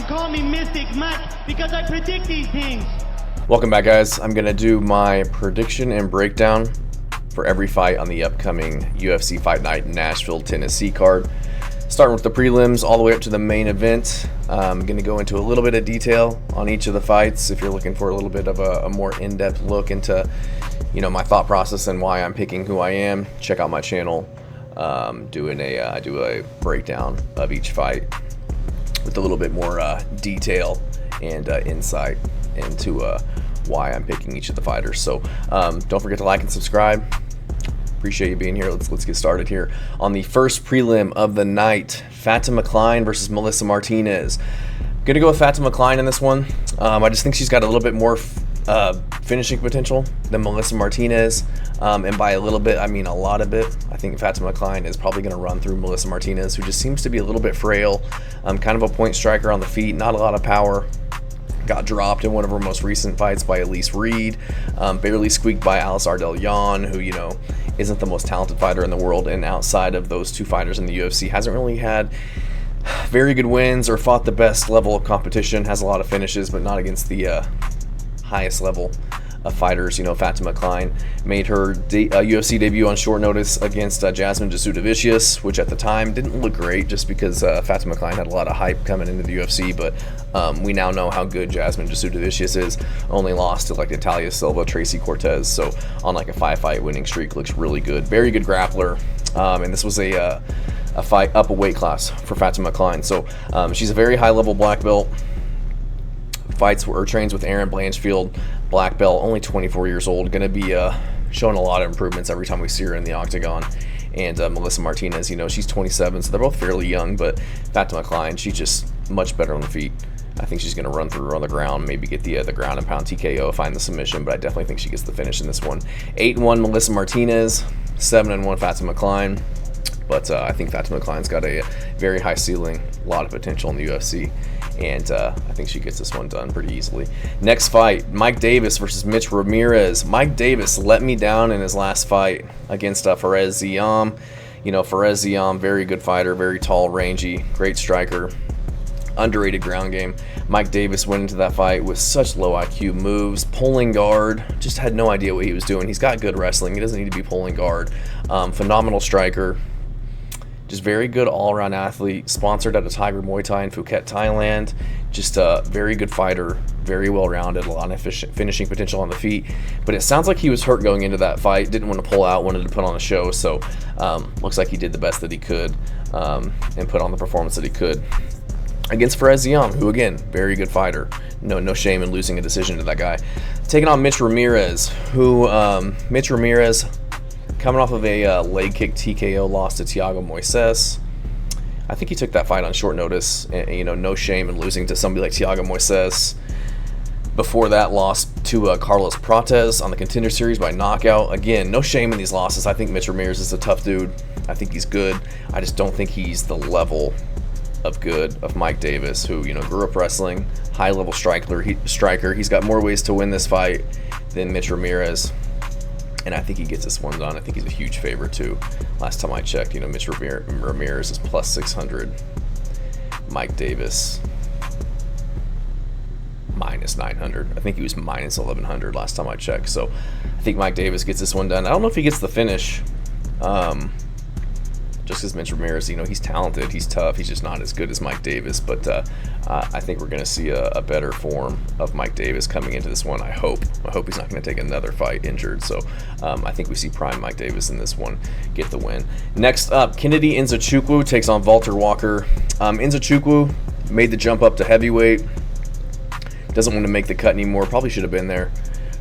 call me Mystic Mac because I predict these things. Welcome back, guys. I'm gonna do my prediction and breakdown for every fight on the upcoming UFC Fight Night Nashville, Tennessee card. Starting with the prelims all the way up to the main event. I'm gonna go into a little bit of detail on each of the fights. If you're looking for a little bit of a more in-depth look into, my thought process and why I'm picking who I am, check out my channel. I do a breakdown of each fight with a little bit more detail and insight into why I'm picking each of the fighters. So don't forget to like and subscribe. Appreciate you being here. Let's get started here on the first prelim of the night. Fatima Kline versus Melissa Martinez. Gonna go with Fatima Kline in this one. I just think she's got a little bit more finishing potential than Melissa Martinez, and by a little bit I mean a lot of bit. I think Fatima Kline is probably going to run through Melissa Martinez, who just seems to be a little bit frail, kind of a point striker on the feet, not a lot of power. Got dropped in one of her most recent fights by Elise Reed, barely squeaked by Alice Ardell-Yan, who isn't the most talented fighter in the world, and outside of those two fighters in the UFC hasn't really had very good wins or fought the best level of competition. Has a lot of finishes, but not against the highest level of fighters. Fatima Kline made her UFC debut on short notice against Jasmine Jasudavicius, which at the time didn't look great just because Fatima Kline had a lot of hype coming into the UFC, but we now know how good Jasmine Jasudavicius is. Only lost to Natalia Silva, Tracy Cortez, so on a 5-fight winning streak. Looks really good. Very good grappler, and this was a fight up a weight class for Fatima Kline. So she's a very high level black belt. Fights or trains with Erin Blanchfield, black belt, only 24 years old, going to be showing a lot of improvements every time we see her in the octagon. And Melissa Martinez, she's 27, so they're both fairly young, but Fatima Kline, she's just much better on the feet. I think she's going to run through her on the ground, maybe get the ground and pound TKO, find the submission, but I definitely think she gets the finish in this one. 8-1 Melissa Martinez, 7-1 Fatima Kline. But I think Fatima Kline's got a very high ceiling, a lot of potential in the UFC, and I think she gets this one done pretty easily. Next fight, Mike Davis versus Mitch Ramirez. Mike Davis let me down in his last fight against Fares Ziam. Fares Ziam, very good fighter, very tall, rangy, great striker, underrated ground game. Mike Davis went into that fight with such low IQ moves, pulling guard, just had no idea what he was doing. He's got good wrestling, he doesn't need to be pulling guard. Phenomenal striker. Just very good all-around athlete, sponsored out of Tiger Muay Thai in Phuket, Thailand. Just a very good fighter, very well-rounded, a lot of finishing potential on the feet. But it sounds like he was hurt going into that fight, didn't want to pull out, wanted to put on a show. So looks like he did the best that he could and put on the performance that he could against Fares Ziam, who again, very good fighter. No shame in losing a decision to that guy. Taking on Mitch Ramirez, who Mitch Ramirez, coming off of a leg kick TKO loss to Thiago Moises. I think he took that fight on short notice, and no shame in losing to somebody like Thiago Moises. Before that, lost to Carlos Prates on the Contender Series by knockout. Again, no shame in these losses. I think Mitch Ramirez is a tough dude. I think he's good. I just don't think he's the level of good of Mike Davis, who grew up wrestling, high-level striker. He's got more ways to win this fight than Mitch Ramirez. And I think he gets this one done. I think he's a huge favorite too. Last time I checked, Mitch Ramirez is plus 600. Mike Davis minus 900. I think he was minus 1100 last time I checked. So I think Mike Davis gets this one done. I don't know if he gets the finish. Just because Mitch Ramirez, he's talented, he's tough, he's just not as good as Mike Davis. But I think we're going to see a better form of Mike Davis coming into this one. I hope he's not going to take another fight injured. So I think we see prime Mike Davis in this one get the win. Next up, Kennedy Nzechukwu takes on Valter Walker. Nzechukwu made the jump up to heavyweight. Doesn't want to make the cut anymore. Probably should have been there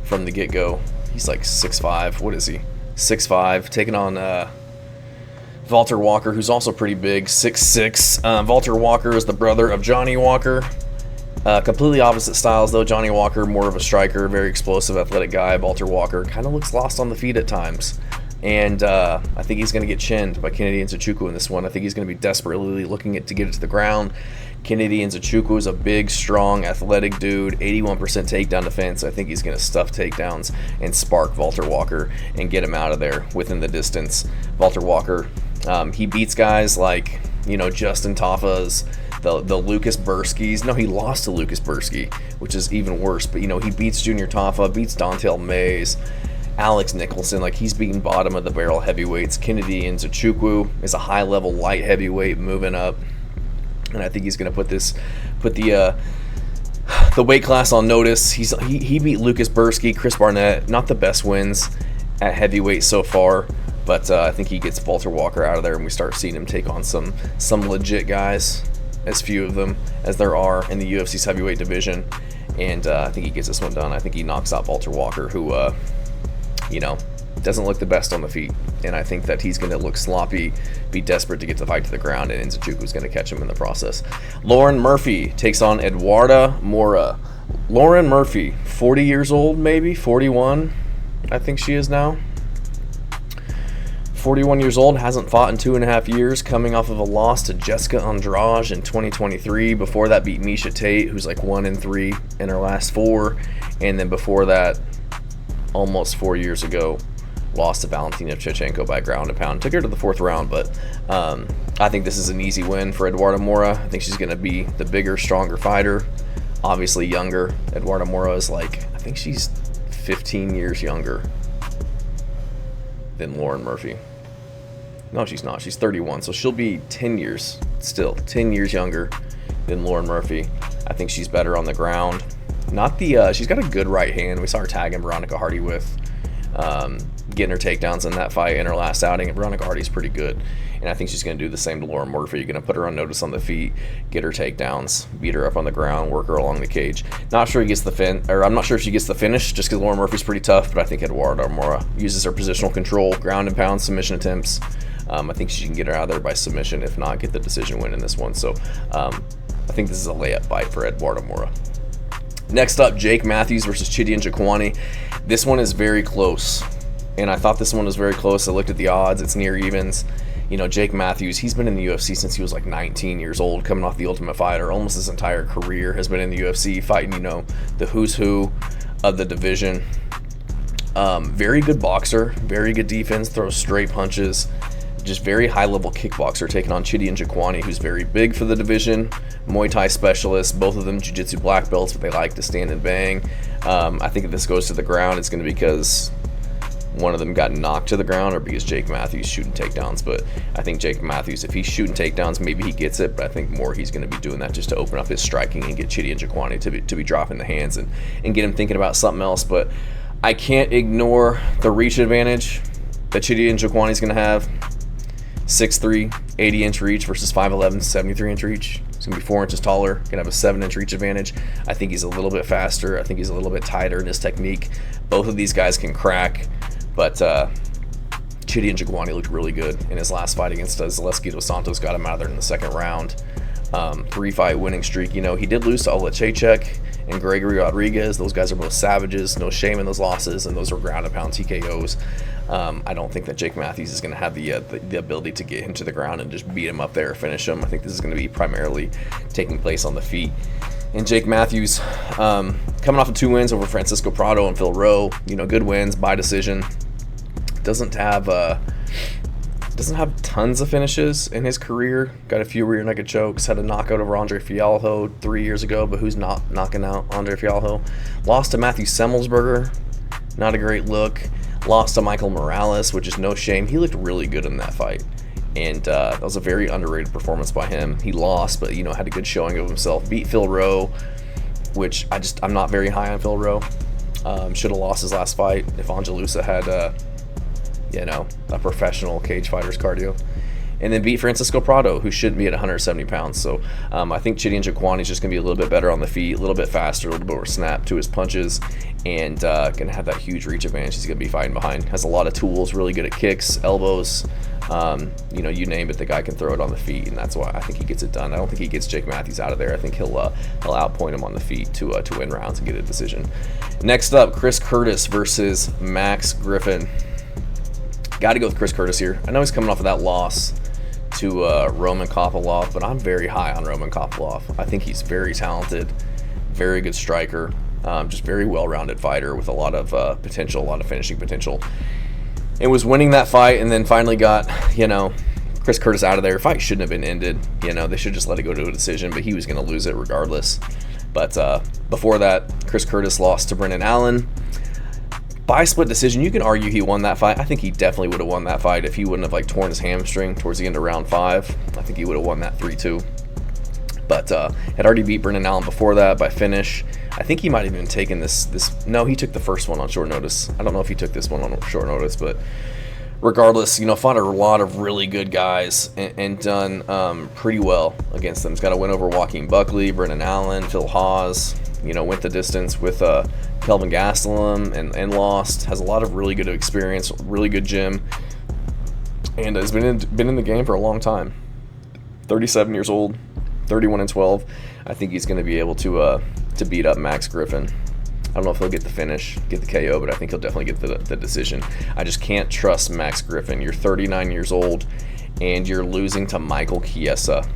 from the get-go. He's like 6'5". What is he? 6'5", taking on Valter Walker, who's also pretty big, 6'6". Valter Walker is the brother of Johnny Walker. Completely opposite styles, though. Johnny Walker, more of a striker, very explosive, athletic guy. Valter Walker kind of looks lost on the feet at times. And I think he's going to get chinned by Kennedy Nzechukwu in this one. I think he's going to be desperately looking to get it to the ground. Kennedy Nzechukwu is a big, strong, athletic dude, 81% takedown defense. I think he's going to stuff takedowns and spark Valter Walker and get him out of there within the distance. Valter Walker, he beats guys like Justin Tafa's, the Lucas Burskis. No, he lost to Lucas Bursky, which is even worse. But, he beats Junor Tafa, beats Dontel Mays, Alex Nicholson. Like, he's beating bottom of the barrel heavyweights. Kennedy Nzechukwu is a high-level light heavyweight moving up. And I think he's going to put the weight class on notice. He beat Lucas Bursky, Chris Barnett. Not the best wins at heavyweight so far. But I think he gets Valter Walker out of there, and we start seeing him take on some legit guys, as few of them as there are in the UFC's heavyweight division. And I think he gets this one done. I think he knocks out Valter Walker, who, doesn't look the best on the feet. And I think that he's going to look sloppy, be desperate to get the fight to the ground, and Nzechukwu is going to catch him in the process. Lauren Murphy takes on Eduarda Moura. Lauren Murphy, 40 years old, maybe 41, I think she is now. 41 years old, hasn't fought in 2.5 years, coming off of a loss to Jessica Andrade in 2023. Before that, beat Miesha Tate, who's like 1-3 in her last 4. And then before that, almost 4 years ago, lost to Valentina Shevchenko by ground and pound. Took her to the 4th round, but I think this is an easy win for Eduarda Moura. I think she's going to be the bigger, stronger fighter. Obviously younger. Eduarda Moura is I think she's 15 years younger than Lauren Murphy. No, she's not. She's 31, so she'll be 10 years younger than Lauren Murphy. I think she's better on the ground. She's got a good right hand. We saw her tagging Veronica Hardy with getting her takedowns in that fight in her last outing, and Veronica Hardy's pretty good. And I think she's going to do the same to Lauren Murphy. You're going to put her on notice on the feet, get her takedowns, beat her up on the ground, work her along the cage. Not sure he gets I'm not sure if she gets the finish, just because Lauren Murphy's pretty tough, but I think Eduarda Moura uses her positional control, ground and pound submission attempts. I think she can get her out of there by submission, if not get the decision win in this one. So I think this is a layup fight for Eduarda Moura. Next up, Jake Matthews versus Chidi Njokuani. This one is very close, and I thought this one was very close. I looked at the odds. It's near evens. Jake Matthews, he's been in the UFC since he was 19 years old, coming off the Ultimate Fighter. Almost his entire career has been in the UFC, fighting, the who's who of the division. Very good boxer, very good defense, throws straight punches. Just very high-level kickboxer, taking on Chidi Njokuani, who's very big for the division. Muay Thai specialist, both of them jiu-jitsu black belts, but they like to stand and bang. I think if this goes to the ground, it's going to be because one of them got knocked to the ground or because Jake Matthews shooting takedowns. But I think Jake Matthews, if he's shooting takedowns, maybe he gets it, but I think more he's going to be doing that just to open up his striking and get Chidi Njokuani to be dropping the hands and get him thinking about something else. But I can't ignore the reach advantage that Chidi Njokuani is going to have. 6'3", 80-inch reach versus 5'11", 73-inch reach. He's going to be 4 inches taller, going to have a 7-inch reach advantage. I think he's a little bit faster. I think he's a little bit tighter in his technique. Both of these guys can crack, but Chidi Njokuani looked really good in his last fight against Zaleski dos Santos. Got him out of there in the 2nd round. 3-fight winning streak. He did lose to Ola Chaychek and Gregory Rodriguez. Those guys are both savages. No shame in those losses, and those were ground and pound TKOs. I don't think that Jake Matthews is going to have the ability to get him to the ground and just beat him up there, finish him. I think this is going to be primarily taking place on the feet. And Jake Matthews, coming off of 2 wins over Francisco Prado and Phil Rowe, good wins by decision. Doesn't have tons of finishes in his career. Got a few rear naked chokes. Had a knockout over Andre Fialho 3 years ago, but who's not knocking out Andre Fialho? Lost to Matthew Semmelsberger. Not a great look. Lost to Michael Morales, which is no shame. He looked really good in that fight. And that was a very underrated performance by him. He lost, but, had a good showing of himself. Beat Phil Rowe, which I'm not very high on Phil Rowe. Should have lost his last fight if Angelusa had, a professional cage fighter's cardio. And then beat Francisco Prado, who should be at 170 pounds. So I think Chidi Njokuani is just going to be a little bit better on the feet, a little bit faster, a little bit more snap to his punches, and going to have that huge reach advantage he's going to be fighting behind. Has a lot of tools, really good at kicks, elbows, you name it, the guy can throw it on the feet, and that's why I think he gets it done. I don't think he gets Jake Matthews out of there. I think he'll outpoint him on the feet to win rounds and get a decision. Next up, Chris Curtis versus Max Griffin. Got to go with Chris Curtis here. I know he's coming off of that loss to Roman Kopylov, but I'm very high on Roman Kopylov. I think he's very talented, very good striker, just very well-rounded fighter with a lot of potential, a lot of finishing potential. And was winning that fight, and then finally got, Chris Curtis out of there. Fight shouldn't have been ended. You know, they should just let it go to a decision, but he was going to lose it regardless. But before that, Chris Curtis lost to Brendan Allen by split decision. You can argue he won that fight. I think he definitely would have won that fight if he wouldn't have like torn his hamstring towards the end of round 5. I think he would have won that 3-2. But had already beat Brendan Allen before that by finish. I think he might have even taken this. No, he took the first one on short notice. I don't know if he took this one on short notice, but regardless, you know, fought a lot of really good guys and done pretty well against them. He's got a win over Joaquin Buckley, Brendan Allen, Phil Hawes. You know, went the distance with Kelvin Gastelum and lost. Has a lot of really good experience, really good gym, and has been in the game for a long time. 37 years old, 31-12. I think he's going to be able to beat up Max Griffin. I don't know if he'll get the finish, get the KO, but I think he'll definitely get the decision. I just can't trust Max Griffin. You're 39 years old, and you're losing to Michael Chiesa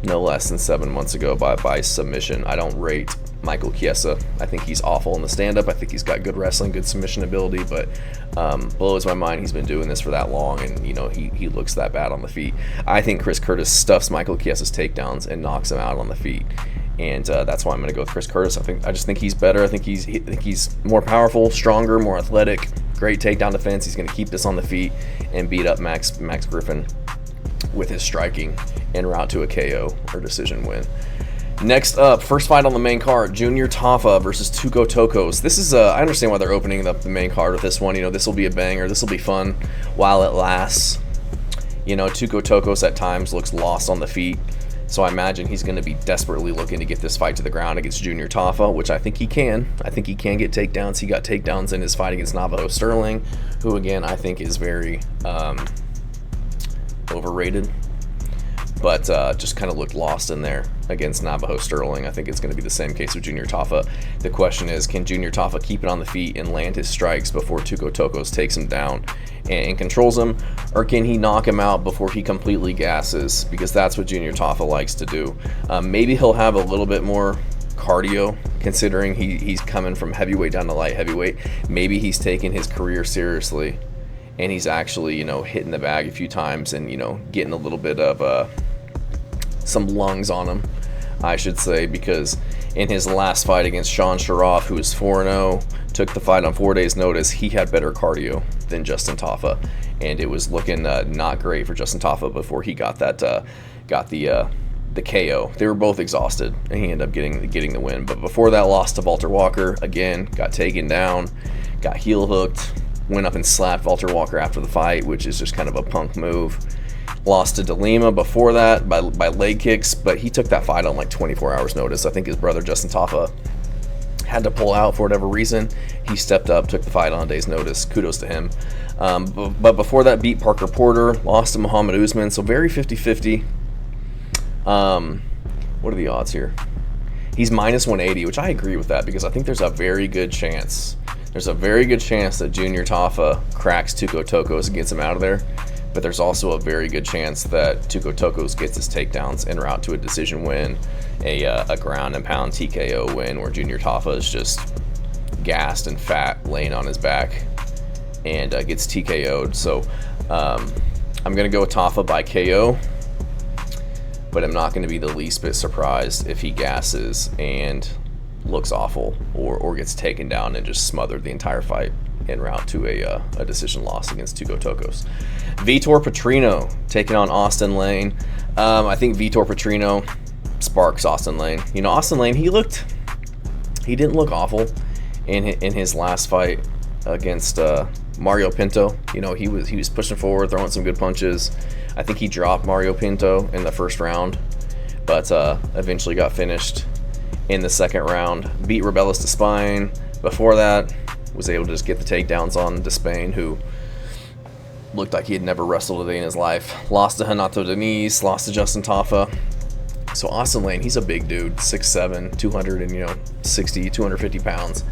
no less than 7 months ago by submission. I don't rate Michael Chiesa. I think he's awful in the stand-up. I think he's got good wrestling, good submission ability, but blows my mind he's been doing this for that long, and you know he looks that bad on the feet. I think Chris Curtis stuffs Michael Chiesa's takedowns and knocks him out on the feet, and that's why I'm going to go with Chris Curtis. I just think he's better. I think he's more powerful, stronger, more athletic, great takedown defense. He's going to keep this on the feet and beat up Max Griffin with his striking en route to a KO or decision win. Next up, first fight on the main card, Junor Tafa versus Tuco Tokkos. This is, I understand why they're opening up the main card with this one. You know, this will be a banger. This will be fun while it lasts. You know, Tuco Tokkos at times looks lost on the feet, so I imagine he's going to be desperately looking to get this fight to the ground against Junor Tafa, which I think he can. I think he can get takedowns. He got takedowns in his fight against Navajo Sterling, who, again, I think is very overrated, but just kind of looked lost in there against Navajo Sterling. I think it's going to be the same case with Junor Tafa. The question is, can Junor Tafa keep it on the feet and land his strikes before Tuco Tokkos takes him down and controls him, or can he knock him out before he completely gasses? Because that's what Junor Tafa likes to do. Maybe he'll have a little bit more cardio, considering he's coming from heavyweight down to light heavyweight. Maybe he's taking his career seriously, and he's actually, you know, hitting the bag a few times and, you know, getting a little bit of some lungs on him, I should say, because in his last fight against Sean Sharaf, who was 4-0, took the fight on 4 days' notice, he had better cardio than Justin Tafa, and it was looking not great for Justin Tafa before he got the KO. They were both exhausted, and he ended up getting the win. But before that, lost to Valter Walker again, got taken down, got heel hooked, went up and slapped Valter Walker after the fight, which is just kind of a punk move. Lost to DeLima before that by leg kicks, but he took that fight on like 24 hours notice. I think his brother Justin Tafa had to pull out for whatever reason. He stepped up, took the fight on a day's notice. Kudos to him. But before that, beat Parker Porter, lost to Muhammad Usman, so very 50-50. What are the odds here? He's minus 180, which I agree with that, because I think there's a very good chance. There's a very good chance that Junor Tafa cracks Tuco Tokkos and gets him out of there. But there's also a very good chance that Tuco Tokkos gets his takedowns en route to a decision win, a ground and pound TKO win, where Junor Tafa is just gassed and fat, laying on his back, and gets TKO'd. So I'm going to go with Tafa by KO, but I'm not going to be the least bit surprised if he gasses and looks awful, or gets taken down and just smothered the entire fight en route to a decision loss against Tuco Tokkos. Vitor PEtrino taking on Austen Lane. I think Vitor PEtrino sparks Austen Lane. You know, Austen Lane, he didn't look awful in his last fight against Mario Pinto. You know, he was pushing forward, throwing some good punches. I think he dropped Mario Pinto in the first round, but eventually got finished in the second round. Beat Rebellis Despain. Before that, was able to just get the takedowns on Despain, who looked like he had never wrestled a day in his life. Lost to Renato Diniz, lost to Justin Tafa. So Austen Lane, he's a big dude, 6'7", 260, 250 pounds.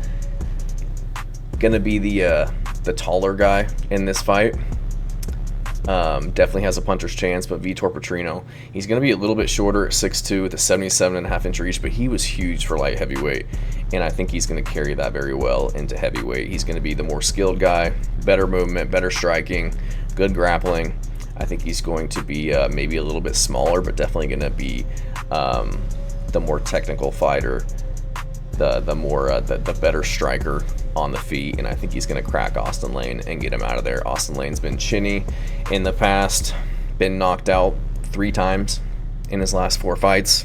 Gonna be the taller guy in this fight. Definitely has a puncher's chance, but Vitor PEtrino, he's going to be a little bit shorter at 6'2", with a 77.5-inch reach, but he was huge for light heavyweight, and I think he's going to carry that very well into heavyweight. He's going to be the more skilled guy, better movement, better striking, good grappling. I think he's going to be maybe a little bit smaller, but definitely going to be the more technical fighter, the better striker on the feet, and I think he's going to crack Austen Lane and get him out of there. Austen Lane's been chinny in the past, been knocked out 3 times in his last 4 fights,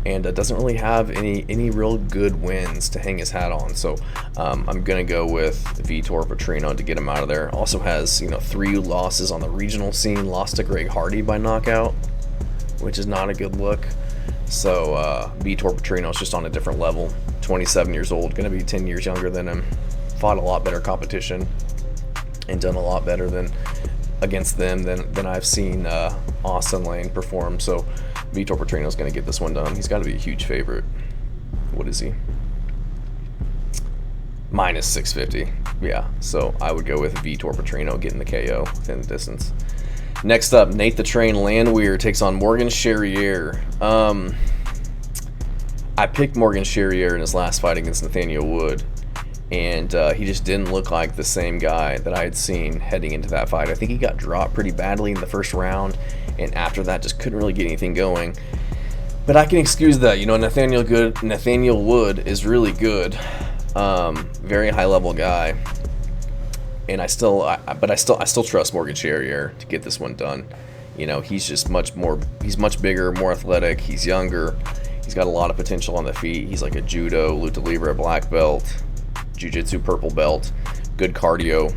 and doesn't really have any real good wins to hang his hat on. So I'm gonna go with Vitor PEtrino to get him out of there. Also has 3 losses on the regional scene. Lost to Greg Hardy by knockout, which is not a good look. So Vitor PEtrino is just on a different level. 27 years old, gonna be 10 years younger than him. Fought a lot better competition and done a lot better against them than I've seen Austen Lane perform. So Vitor PEtrino is going to get this one done. He's got to be a huge favorite. What is he? Minus 650. Yeah, so I would go with Vitor PEtrino getting the KO within the distance. Next up, Nate the Train Landwehr takes on Morgan Charrière. I picked Morgan Charrière in his last fight against Nathaniel Wood, and he just didn't look like the same guy that I had seen heading into that fight. I think he got dropped pretty badly in the first round, and after that just couldn't really get anything going. But I can excuse that. Nathaniel Wood is really good, very high level guy, and I still trust Morgan Charrière to get this one done. He's just much bigger, more athletic. He's younger. He's got a lot of potential on the feet. He's like a judo, luta libre black belt, jiu-jitsu purple belt, good cardio.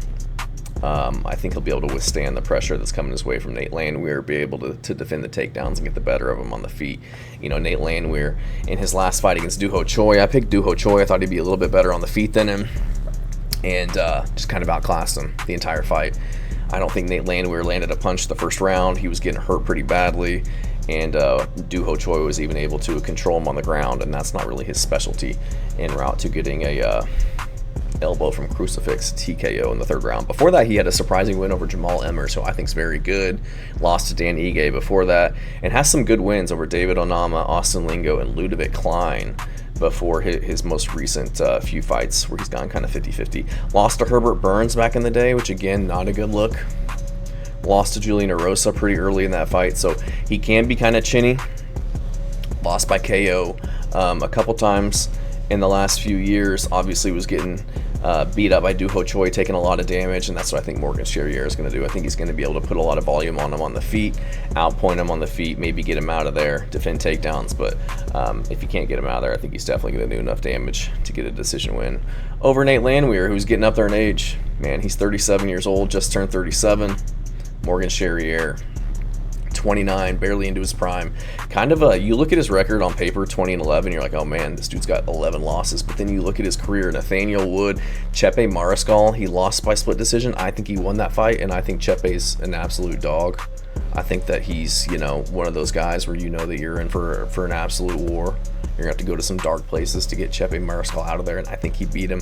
I think he'll be able to withstand the pressure that's coming his way from Nate Landwehr, be able to defend the takedowns and get the better of him on the feet. Nate Landwehr in his last fight against Doo Ho Choi, I picked Doo Ho Choi. I thought he'd be a little bit better on the feet than him, and just kind of outclassed him the entire fight. I don't think Nate Landwehr landed a punch the first round. He was getting hurt pretty badly, and Doo Ho Choi was even able to control him on the ground, and that's not really his specialty en route to getting a elbow from crucifix TKO in the 3rd round. Before that, he had a surprising win over Jamal Emmer, so I think is very good. Lost to Dan Ige before that, and has some good wins over David Onama, Austin Lingo, and Ludovic Kline before his most recent few fights where he's gone kind of 50-50. Lost to Herbert Burns back in the day, which again, not a good look. Lost to Julian Erosa pretty early in that fight, so he can be kind of chinny. Lost by KO a couple times in the last few years. Obviously was getting beat up by Doo Ho Choi, taking a lot of damage, and that's what I think Morgan Charrière is going to do. I think he's going to be able to put a lot of volume on him on the feet, outpoint him on the feet, maybe get him out of there, defend takedowns, but if he can't get him out of there, I think he's definitely going to do enough damage to get a decision win over Nate Landwehr, who's getting up there in age. Man, he's 37 years old, just turned 37. Morgan Charrière, 29, barely into his prime. Kind of you look at his record on paper, 20-11, you're like, oh man, this dude's got 11 losses. But then you look at his career, Nathaniel Wood, Chepe Mariscal, he lost by split decision. I think he won that fight, and I think Chepe's an absolute dog. I think that he's, one of those guys where that you're in for an absolute war. You're going to have to go to some dark places to get Chepe Mariscal out of there, and I think he beat him.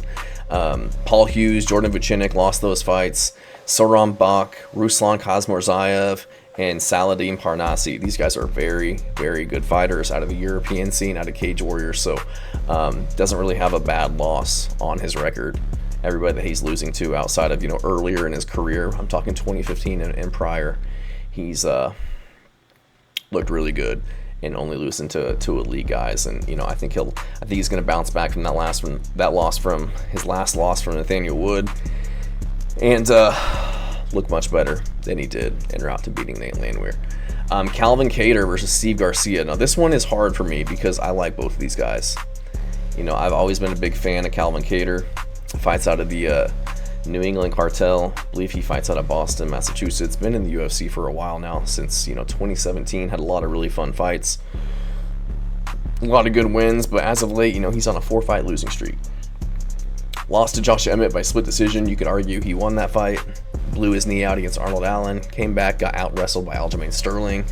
Paul Hughes, Jordan Vucinic lost those fights. Soron Bak, Ruslan Kazmorzaev, and Saladin Parnassi. These guys are very, very good fighters out of the European scene, out of Cage Warriors, so doesn't really have a bad loss on his record. Everybody that he's losing to outside of, earlier in his career, I'm talking 2015 and prior, he's looked really good and only losing to elite guys. And I think he's going to bounce back from that loss from his last loss from Nathaniel Wood, and look much better than he did en route to beating Nate Landwehr. Calvin Kattar versus Steve Garcia. Now this one is hard for me because I like both of these guys. I've always been a big fan of Calvin Kattar. Fights out of the New England cartel. I believe he fights out of Boston, Massachusetts. Been in the UFC for a while now, since 2017. Had a lot of really fun fights, a lot of good wins, but as of late, he's on a 4-fight losing streak. Lost to Josh Emmett by split decision. You could argue he won that fight. Blew his knee out against Arnold Allen. Came back, got out-wrestled by Aljamain Sterling.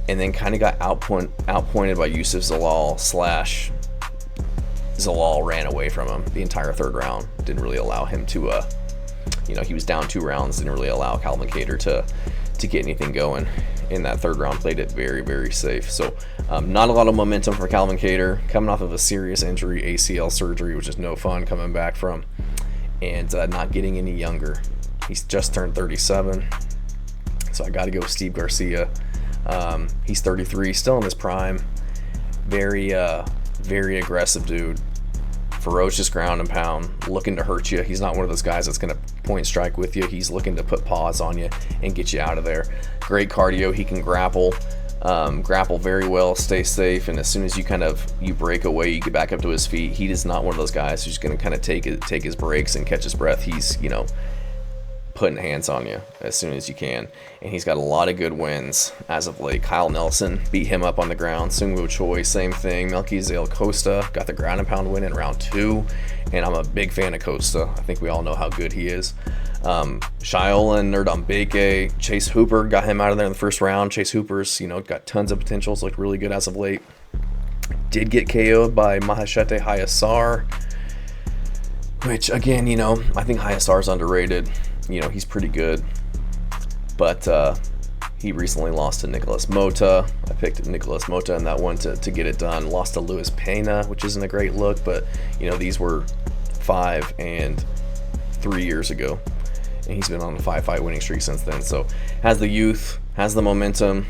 And then kind of got outpointed by Yusuf Zalal / Zalal ran away from him the entire 3rd round. Didn't really allow him to, he was down 2 rounds. Didn't really allow Calvin Kattar to get anything going in that 3rd round. Played it very, very safe. So not a lot of momentum for Calvin Kattar, coming off of a serious injury, ACL surgery, which is no fun coming back from, and not getting any younger. He's just turned 37. So I got to go with Steve Garcia. He's 33, still in his prime. Very aggressive dude. Ferocious ground and pound, looking to hurt you. He's not one of those guys that's going to point strike with you. He's looking to put paws on you and get you out of there. Great cardio. He can grapple very well, stay safe, and as soon as you break away, you get back up to his feet. He is not one of those guys who's going to kind of take his breaks and catch his breath. He's putting hands on you as soon as you can, and he's got a lot of good wins as of late. Kyle Nelson beat him up on the ground. Sungwoo Choi, same thing. Melchizedek Costa got the ground and pound win in round 2, and I'm a big fan of Costa. I think we all know how good he is. Shaolin Nurdombeke, Chase Hooper got him out of there in the first round. Chase Hooper's got tons of potentials, looked really good as of late. Did get KO'd by Maheshate Hayasar, which again, I think Hayasar's underrated. He's pretty good, but he recently lost to Nicholas Mota. I picked Nicholas Mota in that one to get it done. Lost to Luis Pena, which isn't a great look, but these were 5 and 3 years ago, and he's been on a 5-fight winning streak since then. So has the youth, has the momentum,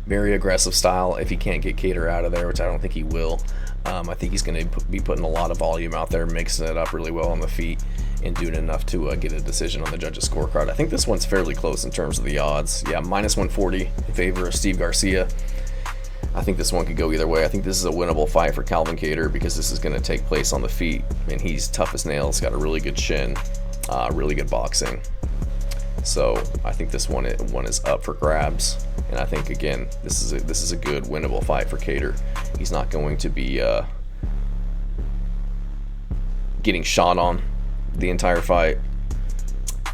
very aggressive style. If he can't get Kattar out of there, which I don't think he will, I think he's going to be putting a lot of volume out there, mixing it up really well on the feet, and doing enough to get a decision on the judges' scorecard. I think this one's fairly close in terms of the odds. Yeah, minus 140 in favor of Steve Garcia. I think this one could go either way. I think this is a winnable fight for Calvin Kattar because this is going to take place on the feet, and he's tough as nails, got a really good chin, really good boxing. So I think this one is up for grabs, and I think again this is a good winnable fight for Kattar. He's not going to be getting shot on the entire fight,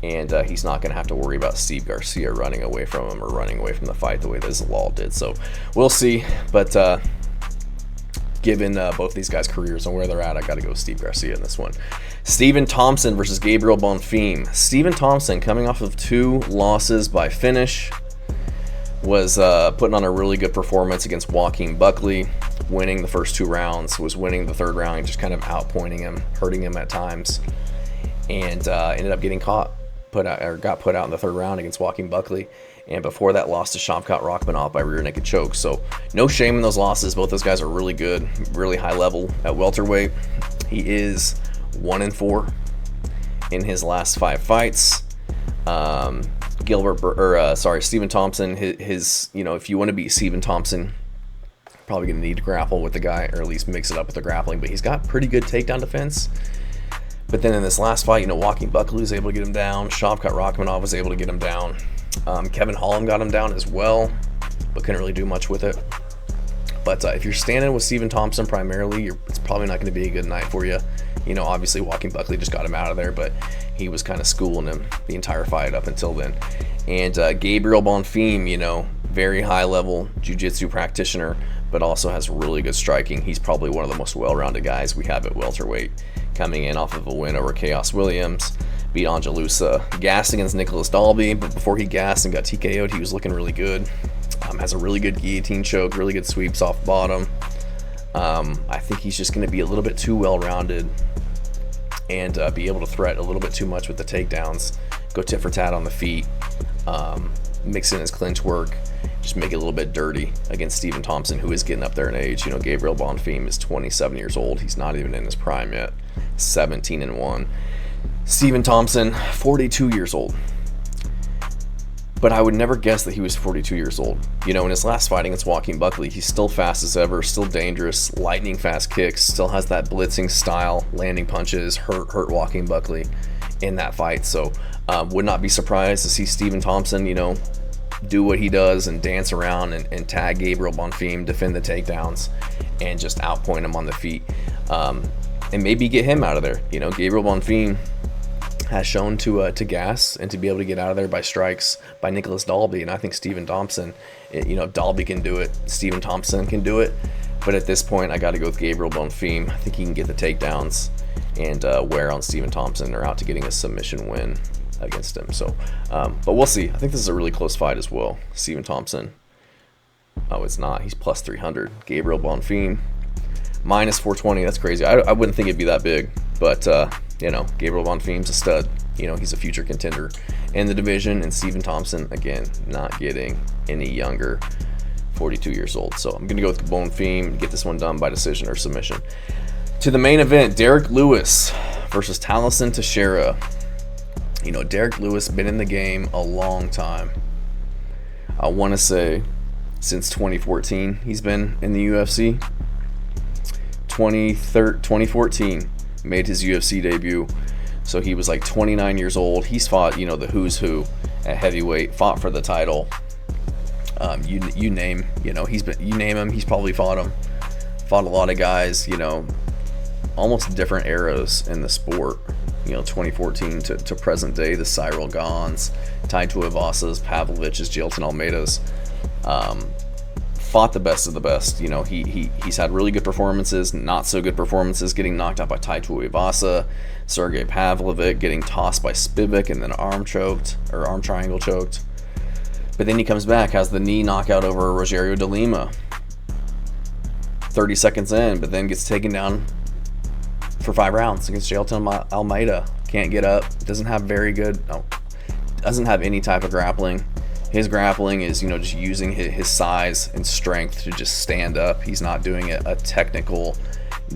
and he's not going to have to worry about Steve Garcia running away from him or running away from the fight the way that Zalal did. So we'll see, but given both these guys' careers and where they're at, I got to go with Steve Garcia in this one. Stephen Thompson versus Gabriel Bonfim. Stephen Thompson, coming off of 2 losses by finish, was putting on a really good performance against Joaquin Buckley, winning the first 2 rounds, was winning the 3rd round, just kind of outpointing him, hurting him at times, and ended up getting got put out in the 3rd round against Joaquin Buckley, and before that lost to Shavkat Rakhmonov by rear naked choke. So no shame in those losses. Both those guys are really good, really high level at welterweight. He is 1-4 in his last 5 fights. Stephen Thompson, his if you want to beat Stephen Thompson, probably going to need to grapple with the guy, or at least mix it up with the grappling, but he's got pretty good takedown defense. But then in this last fight, Joaquin Buckley was able to get him down. Shavkat Rakhmonov was able to get him down. Kevin Holland got him down as well, but couldn't really do much with it. But if you're standing with Stephen Thompson primarily, it's probably not going to be a good night for you. Obviously Joaquin Buckley just got him out of there, but he was kind of schooling him the entire fight up until then. And Gabriel Bonfim, very high level jiu-jitsu practitioner, but also has really good striking. He's probably one of the most well-rounded guys we have at welterweight, coming in off of a win over Chaos Williams, beat Angelusa, gassed against Nicholas Dalby, but before he gassed and got TKO'd, he was looking really good. Has a really good guillotine choke, really good sweeps off bottom. I think he's just going to be a little bit too well-rounded and be able to threat a little bit too much with the takedowns, go tit for tat on the feet, mix in his clinch work, just make it a little bit dirty against Stephen Thompson, who is getting up there in age. Gabriel Bonfim is 27 years old. He's not even in his prime yet. 17-1. Stephen Thompson, 42 years old. But I would never guess that he was 42 years old. In his last fight against Joaquin Buckley, he's still fast as ever, still dangerous, lightning fast kicks, still has that blitzing style, landing punches, hurt Joaquin Buckley in that fight. So would not be surprised to see Stephen Thompson, do what he does and dance around and tag Gabriel Bonfim, defend the takedowns, and just outpoint him on the feet. And maybe get him out of there. Gabriel Bonfim has shown to gas and to be able to get out of there by strikes by Nicholas Dalby, and I think Stephen Thompson, if Dalby can do it, Stephen Thompson can do it. But at this point, I got to go with Gabriel Bonfim. I think he can get the takedowns and wear on Stephen Thompson, or out to getting a submission win against him. So, but we'll see. I think this is a really close fight as well. Stephen Thompson. Oh, it's not. He's plus 300. Gabriel Bonfim, minus 420. That's crazy. I wouldn't think it'd be that big, but Gabriel Bonfim's a stud. he's a future contender in the division. And Stephen Thompson, again, not getting any younger, 42 years old. So I'm going to go with Bonfim, get this one done by decision or submission. To the main event, Derrick Lewis versus Tallison Teixeira. Derrick Lewis been in the game a long time. I want to say since 2014 he's been in the UFC. 2014 made his UFC debut. So he was like 29 years old. He's fought, the who's who at heavyweight, fought for the title. You name him, he's probably fought him. Fought a lot of guys, almost different eras in the sport. 2014 to present day, the Cyril Gons, Tai Tuivasas, Pavlovich's, Jailton Almeida's. Fought the best of the best. He's had really good performances, not so good performances, getting knocked out by Tai Tuivasa, Sergey Pavlovich getting tossed by Spivak and then arm triangle choked. But then he comes back, has the knee knockout over Rogerio de Lima 30 seconds in, but then gets taken down for 5 rounds against Jailton Almeida. Can't get up, doesn't have any type of grappling. His grappling is, just using his size and strength to just stand up. He's not doing a technical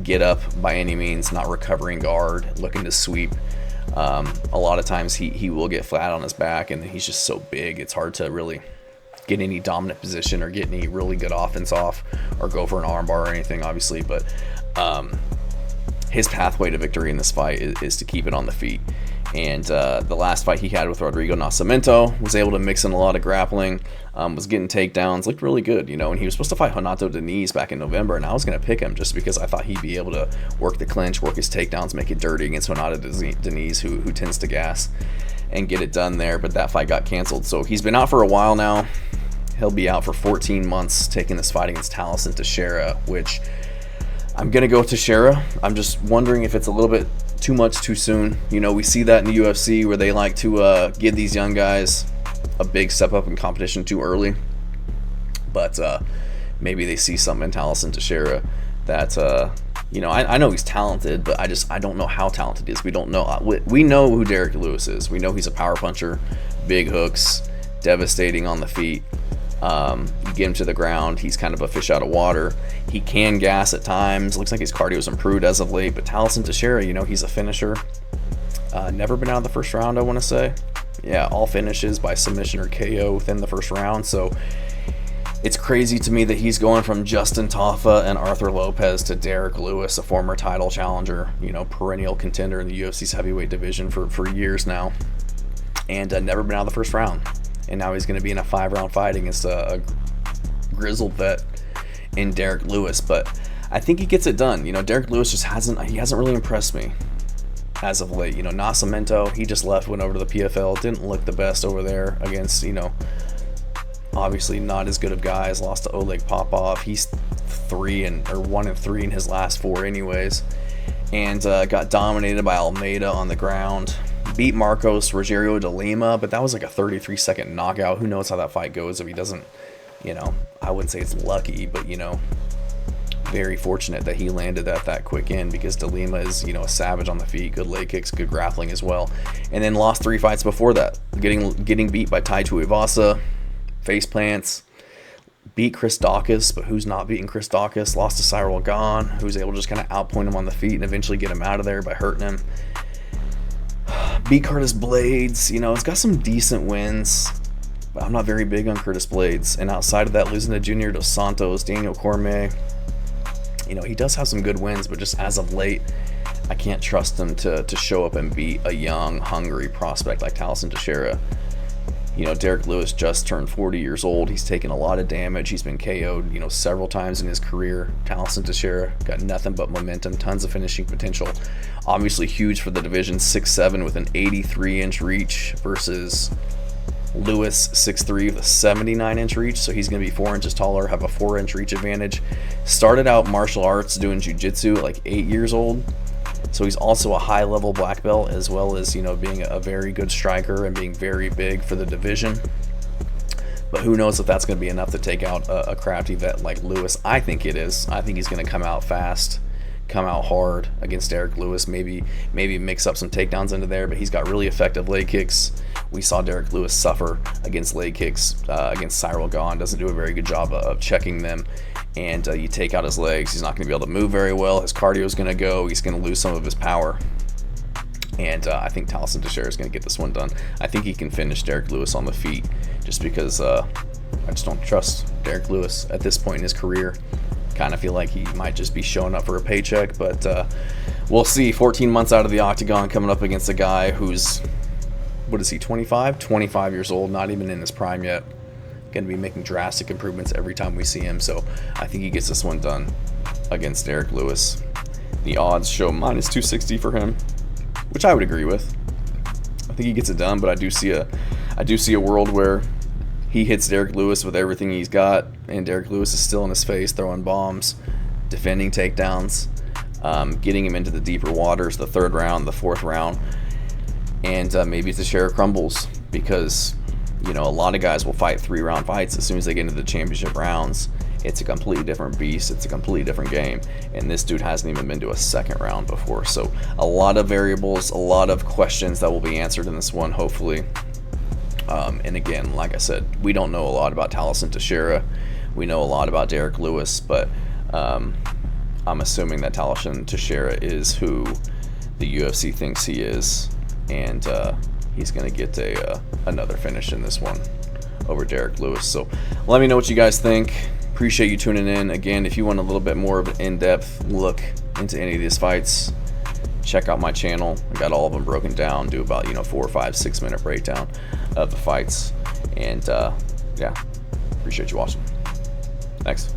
get up by any means, not recovering guard, looking to sweep. A lot of times he will get flat on his back, and he's just so big, it's hard to really get any dominant position or get any really good offense off or go for an arm bar or anything, obviously. But his pathway to victory in this fight is to keep it on the feet. And the last fight he had with Rodrigo Nascimento was able to mix in a lot of grappling, was getting takedowns, looked really good, and he was supposed to fight Renato Diniz back in November, and I was going to pick him just because I thought he'd be able to work the clinch, work his takedowns, make it dirty against Renato Diniz, who tends to gas and get it done there, but that fight got canceled. So he's been out for a while now. He'll be out for 14 months taking this fight against Tallison Teixeira, which I'm going to go with Teixeira. I'm just wondering if it's a little bit too much too soon. We see that in the UFC where they like to give these young guys a big step up in competition too early. But maybe they see something in Tallison Teixeira that, I know he's talented, but I don't know how talented he is. We don't know. We know who Derrick Lewis is. We know he's a power puncher, big hooks, devastating on the feet. You get him to the ground, he's kind of a fish out of water. He can gas at times. Looks like his cardio's improved as of late. But Tallison Teixeira, he's a finisher. Never been out of the first round, I want to say. Yeah, all finishes by submission or KO within the first round. So it's crazy to me that he's going from Justin Tafa and Arthur Lopez to Derrick Lewis, a former title challenger, perennial contender in the UFC's heavyweight division for years now, and never been out of the first round. And now he's going to be in a 5-round fight against a grizzled vet in Derrick Lewis. But I think he gets it done. Derrick Lewis just hasn't really impressed me as of late. Nascimento, he just left, went over to the PFL, didn't look the best over there against, obviously not as good of guys. Lost to Oleg Popov. He's 1-3 in his last 4 anyways, and got dominated by Almeida on the ground. Beat Marcos Rogerio de Lima, but that was like a 33-second knockout. Who knows how that fight goes if he doesn't, I wouldn't say it's lucky, but, very fortunate that he landed that quick in, because de Lima is, a savage on the feet, good leg kicks, good grappling as well. And then lost 3 fights before that, getting beat by Tai Tuivasa, face plants, beat Chris Daukaus, but who's not beating Chris Daukaus? Lost to Cyril Gane, who's able to just kind of outpoint him on the feet and eventually get him out of there by hurting him. Beat Curtis Blades, it's got some decent wins, but I'm not very big on Curtis Blades. And outside of that, losing to Junior Dos Santos, Daniel Cormier, he does have some good wins, but just as of late, I can't trust him to show up and beat a young, hungry prospect like Tallison Teixeira. Derrick Lewis just turned 40 years old. He's taken a lot of damage. He's been KO'd, several times in his career. Tallison Teixeira got nothing but momentum, tons of finishing potential. Obviously huge for the division, 6'7" with an 83-inch reach versus Lewis, 6'3" with a 79-inch reach. So he's going to be 4 inches taller, have a 4-inch reach advantage. Started out martial arts doing jiu-jitsu at like 8 years old. So he's also a high-level black belt, as well as, being a very good striker and being very big for the division. But who knows if that's going to be enough to take out a crafty vet like Lewis. I think it is. I think he's going to come out fast, come out hard against Derrick Lewis, maybe mix up some takedowns into there, but he's got really effective leg kicks. We saw Derrick Lewis suffer against leg kicks against Cyril Gane, doesn't do a very good job of checking them, and you take out his legs, he's not going to be able to move very well, his cardio is going to go, he's going to lose some of his power. And I think Tallison Teixeira is going to get this one done. I think he can finish Derrick Lewis on the feet, just because I just don't trust Derrick Lewis at this point in his career. Kind of feel like he might just be showing up for a paycheck, but we'll see. 14 months out of the octagon, coming up against a guy who's, what is he, 25 years old, not even in his prime yet. Going to be making drastic improvements every time we see him, so I think he gets this one done against Derrick Lewis. The odds show minus 260 for him, which I would agree with. I think he gets it done, but I do see a world where he hits Derrick Lewis with everything he's got, and Derrick Lewis is still in his face, throwing bombs, defending takedowns, getting him into the deeper waters, the third round, the fourth round, and maybe Teixeira crumbles, because a lot of guys will fight 3-round fights. As soon as they get into the championship rounds, it's a completely different beast, it's a completely different game, and this dude hasn't even been to a second round before. So a lot of variables, a lot of questions that will be answered in this one, hopefully. And again, like I said, we don't know a lot about Tallison Teixeira. We know a lot about Derrick Lewis, but I'm assuming that Tallison Teixeira is who the UFC thinks he is, and he's going to get another finish in this one over Derrick Lewis. So let me know what you guys think. Appreciate you tuning in. Again, if you want a little bit more of an in-depth look into any of these fights, check out my channel. I got all of them broken down, do about 4, 5, 6 minute breakdown of the fights, and yeah, appreciate you watching. Thanks.